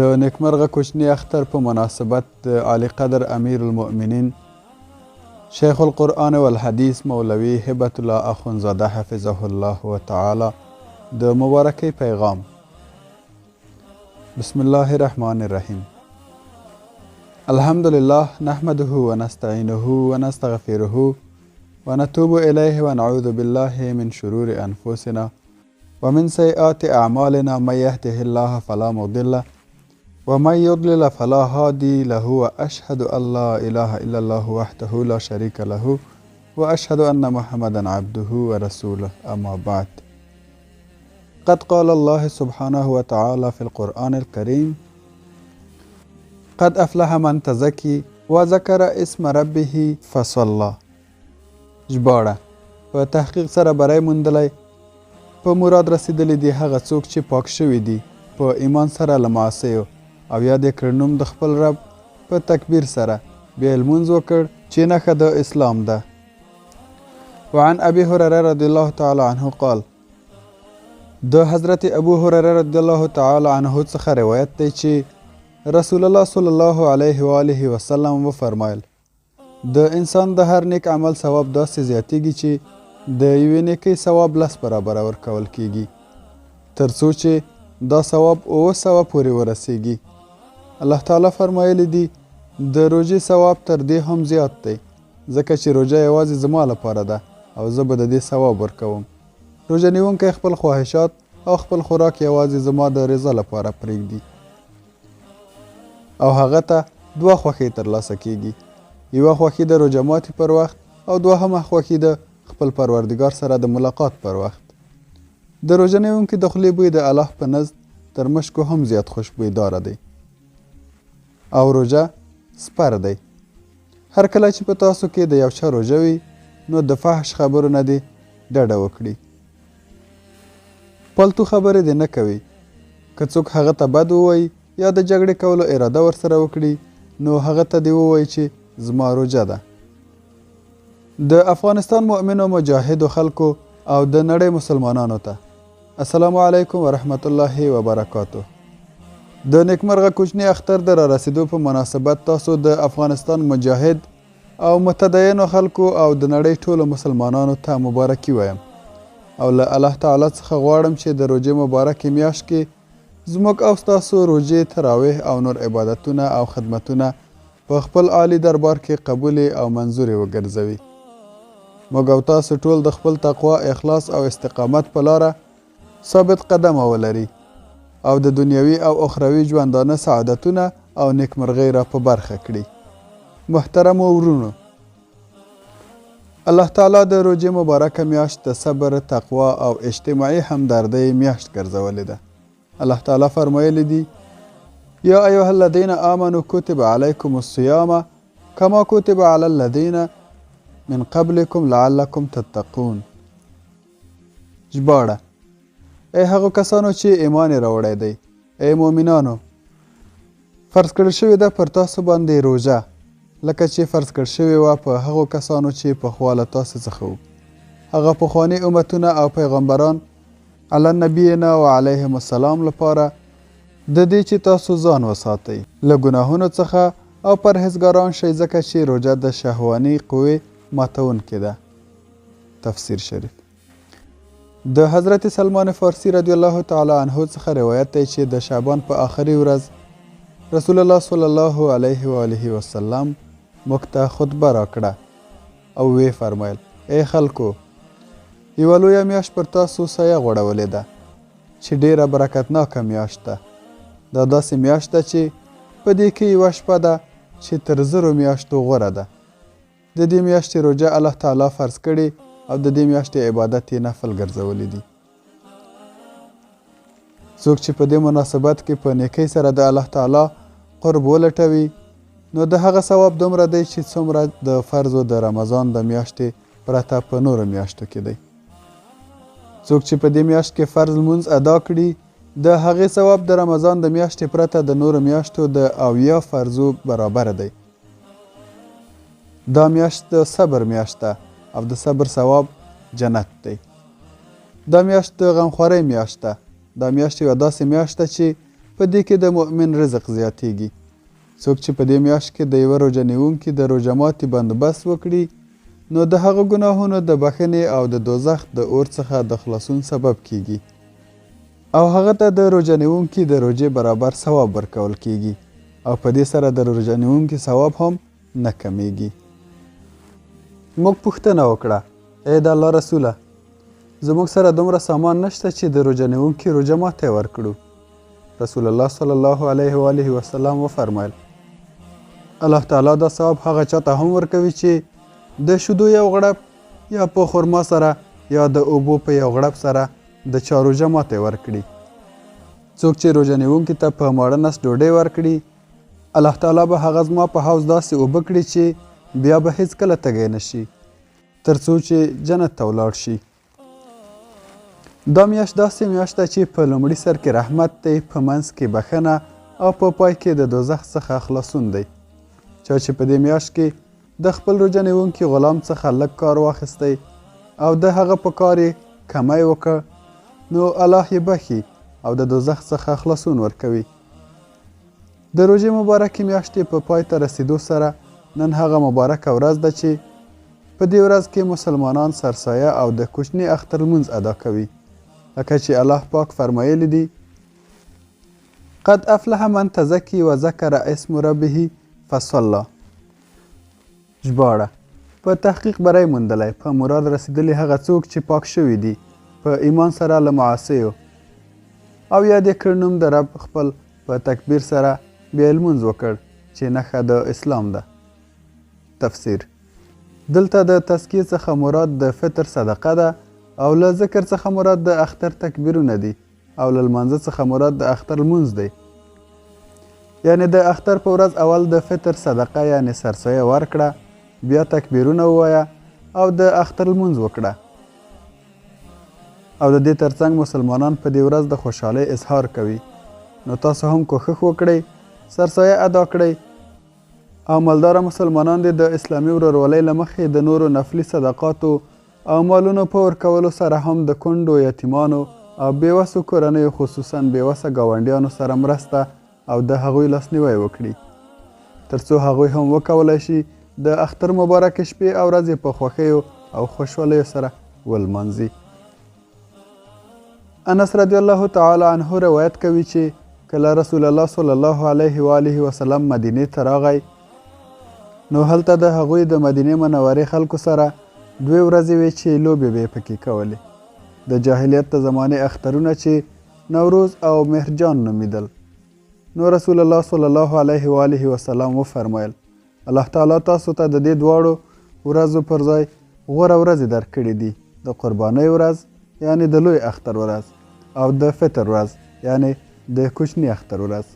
د نیکمرغه کوچني اختر په مناسبت د عالی قدر امیر المؤمنین شیخ القرآن والحدیث مولوی هبت الله اخونزاده حفظه الله وتعالی د مبارکی پیغام. بسم الله الرحمن الرحیم. الحمد لله نحمده ونستعینه ونستغفره ونتوب الیه ونعوذ بالله من شرور انفسنا ومن سیئات اعمالنا من یهده الله فلا مضل له ومن يضلل فلا هادي له واشهد ان لا اله الا الله وحده لا شريك له واشهد ان محمدا عبده ورسوله. اما بعد، قد قال الله سبحانه وتعالى في القرآن الكريم: قد افلح من تزكي وذكر اسم ربه فصلى. ژباړه: په تحقیق سره بری موندلی، په مراد رسیدلی دی هغه څوک چې پاک شوي دي په ایمان سره له معاصیو او یاد یې کړ نوم د خپل رب په تکبیر سره بیا یې لمونځ وکړ چې نښه د اسلام ده. وعن ابي هريره رضی الله تعالی عنه قال: د حضرت ابو هريره رضی الله تعالی عنه څخه روایت دی چې رسول الله صلی الله علیه و آله وسلم وفرمایل: د انسان د هر نیک عمل ثواب داسې زیاتیږي چې د یوې نیکۍ ثواب 10 برابره ورکول کیږي تر څو چې دا ثواب 900 پورې ورسیږي. الله تعالی فرمایلی دی د روژې ثواب تر دې هم زیات دی ځکه چې روژه یوازې زما لپاره ده او زه به د دې ثواب ورکوم. روژه نیونکی خپل خواهشات او خپل خوراک یوازې زما د رضا لپاره پرېږدي او هغه ته 2 خوښۍ ترلاسه کیږي. یوه خوښي د روژه ماتي پر وخت او دوهمه خوښي د خپل پروردګار سره د ملاقات پر وخت. د روژه نیونکي د خولې بوی د الله په نزد تر مشکو هم زیات خوشبویداره دی او روژه سپر دی. هر کله چې په تاسو کې د یو چا روژه وي نو د فحش خبرو نه دې ډډه وکړي. پلتو خبرې دې نه کوي. که څوک هغه ته بد ووایي یا د جګړې کولو اراده ورسره وکړي نو هغه ته دې ووایي چې زما روژه ده. د افغانستان مؤمنو مجاهدو خلکو او د نړۍ مسلمانانو ته السلام علیکم ورحمت الله وبرکاته. د نیکمرغه کوچني اختر د را رسیدو په مناسبت تاسو د افغانستان مجاهد او متدینو خلکو او د نړۍ ټولو مسلمانانو ته مبارکي وایم او له الله تعالی څخه غواړم چې د روژې مبارکې میاشت کې زموږ او ستاسو روژې، تراویح او نور عبادتونه او خدمتونه په خپل عالی دربار کې قبولې او منظورې وګرځوي. موږ او تاسو ټول د خپل تقوا، اخلاص او استقامت په لاره ثابت قدمه ولري او د دنیوي او اخروي ژوندانه سعادتونه او نیکمرغۍ را په برخه کړي. محترمو ورونو، الله تعالی د روژې مبارکه میاشت د صبر، تقوا او اجتماعي همدردۍ میاشت ګرځولې ده. الله تعالی فرمایلی دی: یا ایها الذین آمنوا کتب علیکم الصیام کما کتب علی الذین من قبلکم لعلکم تتقون. ژباړه: ای هغو کسانو چې ایمان یې راوړی دی، ای مؤمنانو، فرض کړل شوې ده پر تاسو باندې روژه لکه چې فرض کړل شوې وه په هغو کسانو چې پخوا له تاسو څخه وو، هغه پخواني امتونه او پیغمبران علی نبینا و علیهم السلام لپاره د دې چې تاسو ځان وساتئ له ګناهونو څخه او پرهیزګاران شئ ځکه چې روژه د شهواني قوې ماتونکې ده. تفسیر شریف. د حضرت سلمان فارسی رضی الله تعالی عنه څخه روایت دی چې د شعبان په آخري ورځ رسول الله صلی الله علیه و آله وسلم موږ ته خطبه راکړه او وی فرمایل: ای خلکو، یوه لویه میاشت پر تاسو سایه غوړولې ده چې ډیره برکتناکه میاشت ده. دا داسې میاشت ده چې په دې کې یوه شپه ده چې تر 1000 میاشتو غوره ده. د دې میاشتې روژه الله تعالی فرض کړي او د دې میاشتې عبادت یې نفل ګرځولی دي. څوک چې په دې مناسبت کې په نیکۍ سره د الله تعالی قرب ولټوي نو د هغه ثواب دومره دی چې څومره د فرضو د رمضان د میاشتې پرته په نورو میاشتو کې دی. څوک چې په دې میاشت کې فرض لمونځ ادا کړي د هغې ثواب د رمضان د میاشتې پرته د نورو میاشتو د 80 فرضو برابر دی. دا میاشت د صبر میاشت ده او د صبر ثواب جنت دی. دا میاشت د غمخوارۍ میاشت ده. دا میاشت یوه داسې میاشت ده چې په دې کې د مؤمن رزق زیاتیږي. څوک چې په دې میاشت کې د یوه روژه نیونکي د روژه ماتي بندوبست وکړي نو د هغه ګناهونو د بخښنې او د دوزخ د اور څخه د خلاصون سبب کیږي او هغه ته د روژه نیونکي د روژې برابر ثواب ورکول کیږي او په دې سره د روژه نیونکي ثواب هم نه کمیږي. موږ پوښتنه وکړه ای د الله رسوله زموږ سره دومره سامان نشته چې د روژه نیونکي روژه ماتی ورکړو. رسول الله صلی الله علیه و آله وسلم وفرمایل الله تعالی دا ثواب هغه چاته هم ورکوي چې د شیدو یو غړپ یا په خرما سره یا د اوبو په یو غړپ سره د چا روژه ماتی ورکړي. څوک چې روژه نیونکي ته په ماړه نس ډوډۍ ورکړي الله تعالی به هغه زما په حوض داسې اوبه کړي چې بیا به هیڅکله تږی نشي تر څو چې جنت ته ولاړ شي. دا میاشت داسې میاشت ده چې په لومړي سر کې رحمت دی، په منځ کې بخښنه او په پای کې د دوزخ څخه خلاصون دی. چا چې په دې میاشت کې د خپل روژه نیونکي غلام څخه لږ کار واخیستی او د هغه په کار یې کمی وکړ نو الله یې بخي او د دوزخ څخه خلاصون ورکوي. د روژې مبارکې میاشتې په پای ته رسیدو سره نن هغه مبارکه ورځ ده چې په دې ورځ کې مسلمانان سرسایه او د کوچني اختر لمونځ ادا کوي لکه چې الله پاک فرمایلی دی قد افلح من تزکی و ذکر اسم ربه فصلی. ژباړه په تحقیق بری موندلی په مراد رسیدلی هغه څوک چې پاک شوي دي په ایمان سره له معاصیو او یاد یې کړ نوم د رب خپل په تکبیر سره بیا یې لمونځ وکړ چې نښه د اسلام ده. تفسیر دلته د تزکیې څخه مراد د فطر صدقه ده او له ذکر څخه مراد د اختر تکبیرونه دي او له لمانځه څخه مراد د اختر لمونځ دی. یعنی د اختر په ورځ اول د فطر صدقه یعنی سرسایه ورکړه بیا تکبیرونه ووایه او د اختر لمونځ وکړه او د دې ترڅنګ مسلمانان په دې ورځ د خوشحالۍ اظهار کوي. نو تاسو هم کوښښ وکړئ سرسایه ادا کړئ او مالداره مسلمانان دې د اسلامي ورورولۍ له مخې د نورو نفلي صدقاتو او مالونو په ورکولو سره هم د کونډو یتیمانو او بېوسو کورنیو خصوصا بېوسه ګاونډیانو سره مرسته او د هغوی لاسنیوی وکړي تر څو هغوی هم وکولی شي د اختر مبارکې شپې او ورځې په خوښیو او خوشحالیو سره ولمانځي. انس رضی الله تعالی عنه روایت کوي چې کله رسول الله صلی الله علیه و آله وسلم مدینې ته راغی نو هلته د هغوی د مدینې منورې خلکو سره 2 ورځې وې چې لوبې به یې پکې کولې. د جاهلیت د زمانې اخترونه چې نوروز او مهرجان نومیدل. نو رسول الله صلی الله علیه و آله وسلم وفرمایل الله تعالی تاسو ته د دې دواړو ورځو پر ځای غوره ورځې درکړې دي د قربانۍ ورځ یعنی د لوی اختر ورځ او د فطر ورځ یعنی د کوچني اختر ورځ.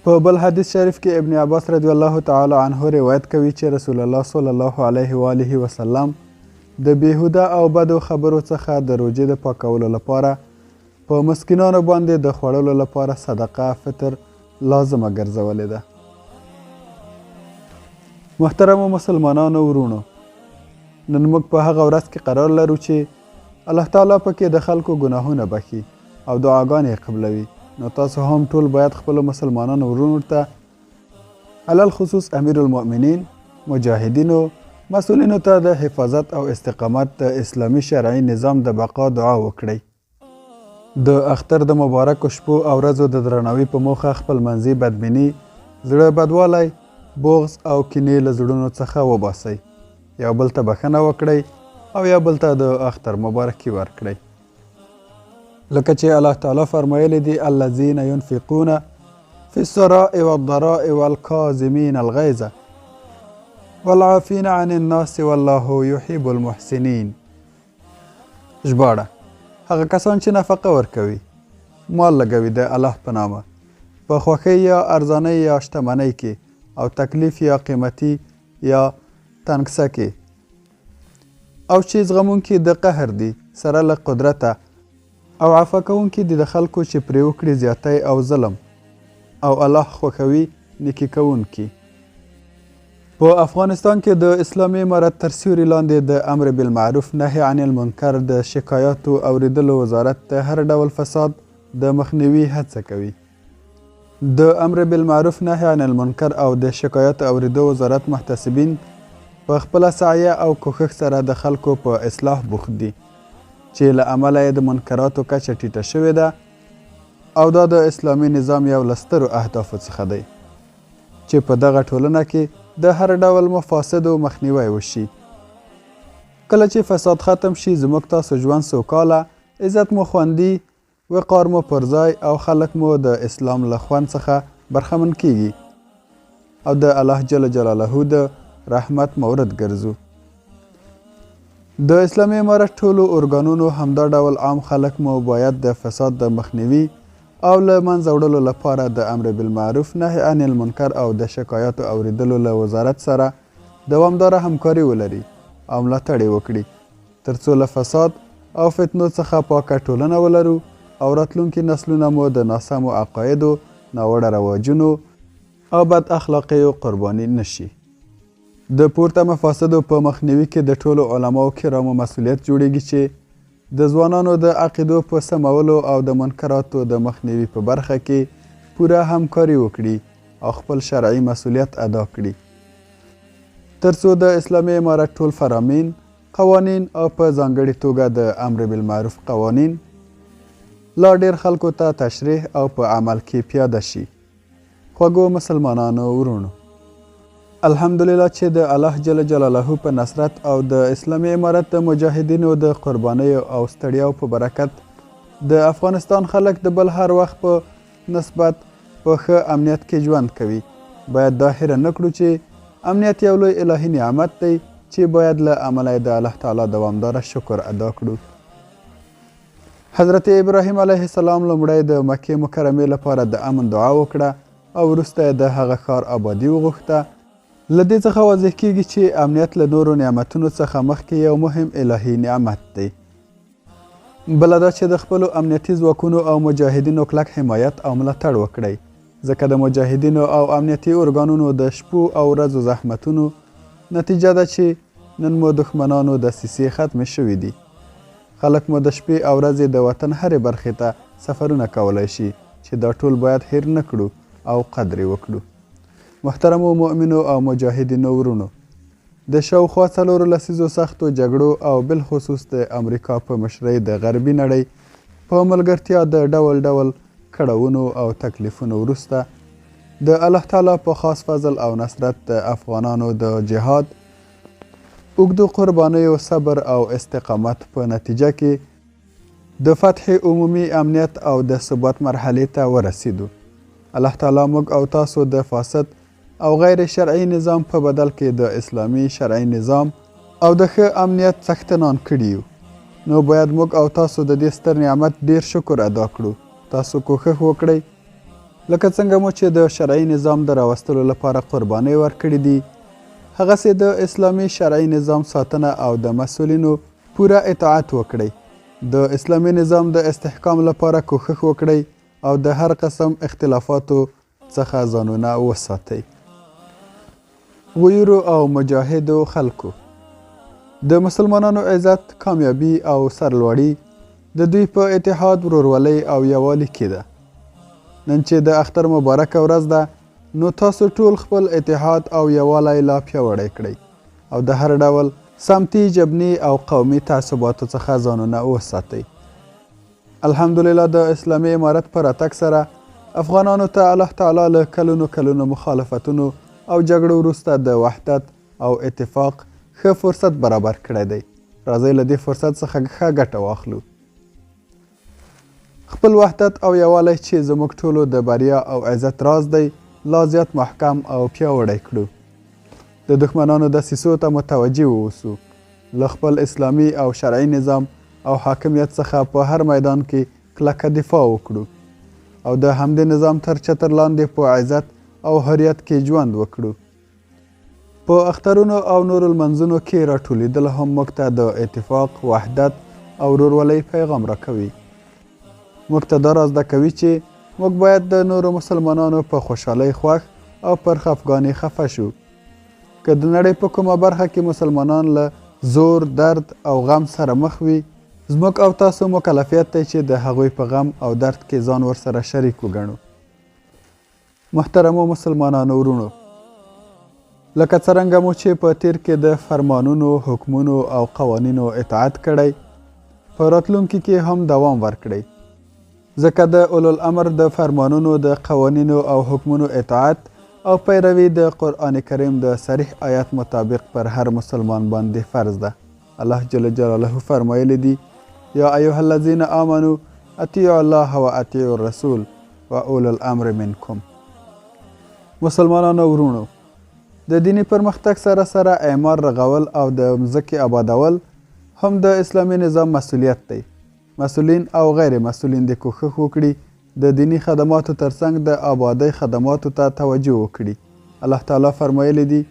په بل حدیث شریف کې ابن عباس رضی الله تعالی عنه روایت کوي چې رسول الله صلی الله علیه و آله وسلم د بیهوده او بدو خبرو څخه د روژې د پاکولو لپاره په مسکینانو باندې د خوړلو لپاره صدقه فطر لازمه ګرځولې ده. محترمو مسلمانانو ورونو، نن موږ په هغه ورځ کې قرار لرو چې الله تعالی پکې د خلکو ګناهونه بخي او دعاګانې قبلوي. نو تاسو هم ټول باید خپلو مسلمانانو ورونو ته علل خصوص امیر المؤمنین، مجاهدینو، مسؤلینو ته د حفاظت او استقامت د اسلامي شرعي نظام د بقا دعا وکړئ. د اختر د مبارکو شپو او ورځو د درناوي په موخه خپل منځي بدبیني، زړه بدوالی، بغض او کینې له زړونو څخه وباسئ. یو بل ته بښنه وکړئ او یا بل ته د اختر مبارکي ورکړئ. لکه چې الله تعالی فرمایلی دی الذین ينفقون فی السراء والضراء والکاظمین الغیظ والعافین عن الناس والله یحب المحسنین. ژباړه: هغه کسان چې نفقه ورکوي، مال لګوي د الله په نامه، په خوښۍ یا ارزانۍ یا شتمنۍ کې او تکلیف یا قیمتي یا تنګسه کې، او چې زغمونکي د قهر دي سره له قدرته، او عفا کوونکي دي د خلکو چې پرې وکړي زیاتی او ظلم، او الله خوښوي نیکي کوونکي. په افغانستان کې د اسلامي امارت تر سیوري لاندې د امر بالمعروف نهي عن المنکر د شکایاتو اوریدلو وزارت د هر ډول فساد، د مخنیوي هڅه کوي. د امر بالمعروف نهی عن المنکر او د شکایت اوریدو وزارت محتسبین په خپله سعیه او کوښښ سره د خلکو په اصلاح بوخت دي چې له امله یې د منکراتو کچه ټیټه شوې ده او دا د اسلامي نظام یو له سترو اهدافو څخه دی چې په دغه ټولنه کې د هر ډول مفاسدو مخنیوی وشي. کله چې فساد ختم شي زموږ تاسو ژوند سوکاله، عزت مو خوندي، وقار مو پر ځای او خلک مو د اسلام له خوند څخه برخمن کیږي او د الله جل جلاله د رحمت مورد ګرځو. د اسلامي امارت ټولو ارګانونو همدا ډول عام خلک مو باید د فساد د مخنیوي او له منځه وړلو لپاره د امر بالمعروف نهی عن المنکر او د شکایاتو اوریدلو له وزارت سره دوامداره همکاري ولري او ملاتړ یې وکړي تر څو له فساد او فتنو څخه پاکه ټولنه ولرو او راتلونکي نسلونه مو د ناسمو عقایدو، ناوړه رواجونو او بد اخلاقیو قرباني نشي. د پورته مفاسدو په مخنیوي کې د ټولو علماو کرامو مسؤلیت جوړیږي چې د ځوانانو د عقیدو په سمولو او د منکراتو د مخنیوي په برخه کې پوره همکاري وکړي او خپل شرعي مسؤلیت ادا کړي تر څو د اسلامي امارت ټول فرامین، قوانین او په ځانګړې توګه د امر بالمعروف قوانین لا ډیر خلکو ته تشریح او په عمل کې پیاده شي. خوږو مسلمانانو ورونو، الحمدلله چې د الله جل جلاله په نصرت او د اسلامي امارت د مجاهدینو د قربانیو او ستړیاو په برکت د افغانستان خلک د بل هر وخت په نسبت په ښه امنیت کې ژوند کوي. باید دا هیره نه کړو چې امنیت یو لوی الهي نعمت دی چې باید له امله د الله تعالی دوامداره شکر ادا کړو. حضرت ابراهیم علیه السلام لومړی د مکې مکرمې لپاره د امن دعا وکړه او وروسته یې د هغه ښار آبادي وغوښته. له دې څخه واضح کیږي چې امنیت له نورو نعمتونو څخه مخکې یو مهم الهي نعمت دی. بله دا چې د خپلو امنیتي ځواکونو او مجاهدینو کلک حمایت او ملاتړ وکړئ، ځکه د مجاهدینو او امنیتي ارګانونو د شپو او ورځو زحمتونو نتیجه ده چې نن مو دښمنانو دسیسې ختمې شوې دي. خلک مو د شپې او ورځې د وطن هرې برخې ته سفرونه کولی شي چې دا ټول باید هیر نه کړو او قدر یې وکړو. محترمو مؤمنو او مجاهدینو ورونو، د شاوخوا 4 لسیزو سختو جګړو او بالخصوص د امریکا په مشرۍ د غربي نړۍ په ملګرتیا د ډول ډول کړاوونو او تکلیفونو وروسته د الله تعالی په خاص فضل او نصرت د افغانانو د جهاد، اوږدو قربانیو، صبر او استقامت په نتیجه کې د فتح عمومي امنیت او د ثبات مرحلې ته ورسیدو. الله تعالی موږ او تاسو د فاسد او غیر شرعي نظام په بدل کې د اسلامي شرعي نظام او د ښه امنیت څښتنان کړي یو. نو باید موږ او تاسو د دې ستر نعمت ډیر شکر ادا کړو. تاسو کوښښ وکړئ لکه څنګه مو چې د شرعي نظام د راوستلو لپاره قربانۍ ورکړي دي، هغسې د اسلامي شرعي نظام ساتنه او د مسؤلینو پوره اطاعت وکړئ. د اسلامي نظام د استحکام لپاره کوښښ وکړئ او د هر قسم اختلافاتو څخه ځانونه وساتئ. غیورو او مجاهدو خلکو، د مسلمانانو عزت، کامیابی او سرلوړي د دوی په اتحاد، ورورولۍ او یووالي کې ده. نن چې د اختر مبارکه ورځ ده، نو تاسو ټول خپل اتحاد او یووالی لا پیاوړی کړئ او د هر ډول سمتي، جبني او قومي تعصباتو څخه ځانونه وساتئ. الحمدلله د اسلامي امارت په راتګ سره افغانانو ته الله تعالی له کلونو مخالفتونو او جګړو وروسته د وحدت او اتفاق ښه فرصت برابر کړی دی. راځئ له دې فرصت څخه ښه ګټه واخلو. خپل وحدت او یووالی چې زموږ ټولو د بریا او عزت راز دی لا زیات محکم او پیاوړی کړو. د دښمنانو دسیسو ته متوجه واوسو. له خپل اسلامي او شرعي نظام او حاکمیت څخه په هر میدان کې کلکه دفاع وکړو او د همدې نظام تر چتر لاندې په عزت او حریت کې ژوند وکړو. په اخترونو او نورو لمنځونو کې راټولېدل هم موږ ته د اتفاق، وحدت او ورورولۍ پیغام راکوي. موږ ته دا را زده کوي چې موږ باید د نورو مسلمانانو په خوشحالۍ خوښ او پر خفګانۍ خفه شو. که د نړۍ په کومه برخه کې مسلمانان له زور، درد او غم سره مخ وي، زموږ او تاسو مکلفیت دی چې د هغوی په غم او درد کې ځان ورسره شریک وګڼو. محترمو مسلمانانو ورونو، لکه څرنګه مو چې په تیر کې د فرمانونو، حکمونو او قوانینو اطاعت کړی، په راتلونکي کې هم دوام ورکړئ، ځکه د اولو الامر د فرمانونو، د قوانینو او حکمونو اطاعت او پیروي د قرآن کریم د صریح آیات مطابق پر هر مسلمان باندې فرض ده. الله جل جلاله فرمایلی دی: یا ایها الذین آمنوا اطیعوا الله و اطیعوا الرسول و اولو الامر منکم. مسلمانانو ورونو، د دینی پرمختګ سره سره اعمار رغول او د مځکې آبادول هم د اسلامي نظام مسؤلیت دی. مسؤلین او غیر مسؤلین د کوښښ وکړي د دینی خدماتو ترڅنګ د آبادۍ خدماتو ته توجه وکړي. الله تعالی فرمایلی دی: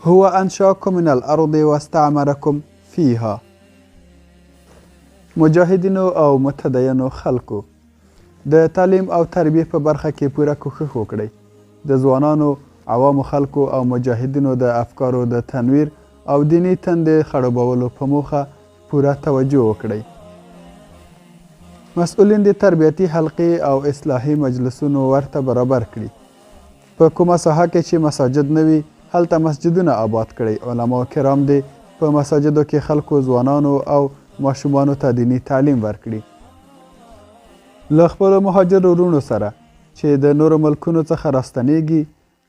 هو انشاکم من الارض واستعمرکم فیها. مجاهدینو او متدینو خلکو د تعلیم او تربیه په برخه کې پوره کوښښ وکړئ. د ځوانانو، عوامو خلکو او مجاهدینو د افکارو د تنویر او دینی تندې خړوبولو په موخه پوره توجه وکړئ. مسؤلین د تربیتي حلقې او اصلاحي مجلسونو ورته برابر کړي. په کومه ساحه کې چې مساجد نه وي هلته مسجدونه آباد کړئ. علما کرام دې په مساجدو کې خلکو، ځوانانو او ماشومانو ته دینی تعلیم ورکړي. له خپلو مهاجر ورونو سره چې د نورو ملکونو څخه راستنیږي،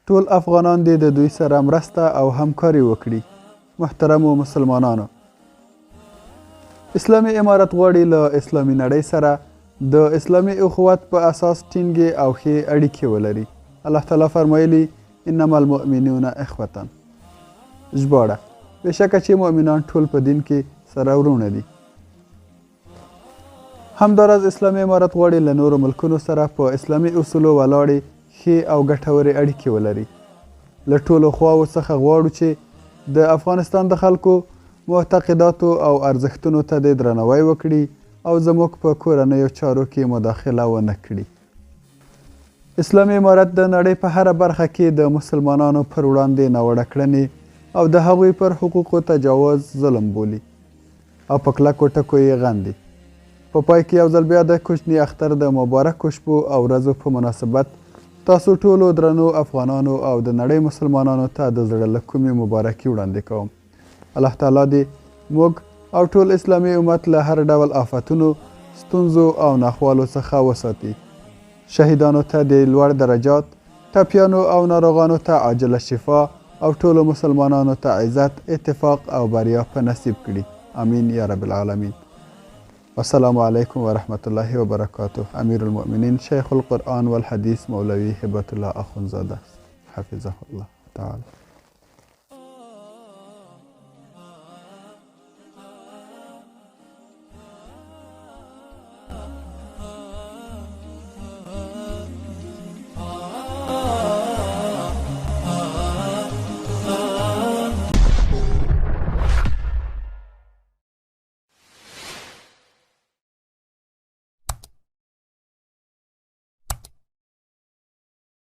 ټول افغانان دې د دوی سره مرسته او همکاري وکړي. محترمو مسلمانانو، اسلامي امارت غواړي له اسلامي نړۍ سره د اسلامي اخوت په اساس ټینګې او ښې اړیکې ولري. الله تعالی فرمایلی: انما المؤمنون اخوة. ژباړه: بېشکه چې مؤمنان ټول په دین کې سره ورونه دي. همداراز اسلامي امارت غواړي له نورو ملکونو سره په اسلامي اصولو ولاړې ښې او ګټورې اړیکې ولري. له ټولو خواوو څخه غواړو چې د افغانستان د خلکو معتقداتو او ارزښتونو ته د درناوی وکړي او زموږ په کورنیو چارو کې مداخله ونه کړي. اسلامي امارت د نړۍ په هره برخه کې د مسلمانانو پر وړاندې ناوړه کړنې او د هغوی پر حقوقو تجاوز ظلم بولي او په کلکو ټکو یې غندي. په پای کې یو ځل بیا د کوچني اختر د مبارکو شپو او ورځو په مناسبت تاسو ټولو درنو افغانانو او د نړۍ مسلمانانو ته د زړه له کومې مبارکي وړاندې کوم. الله تعالی دې موږ او ټول اسلامي امت له هر ډول آفتونو، ستونزو او ناخوالو څخه وساتي. شهیدانو ته د لوړ درجات، ټپیانو او ناروغانو ته عاجله شفا او ټولو مسلمانانو ته عزت، اتفاق او بریا په نصیب کړي. امین یا رب العالمین. والسلام علیکم ورحمة الله وبرکاته. امیر المؤمنین شیخ القرآن والحدیث مولوی هبة الله اخونزاده حفظه الله تعالی.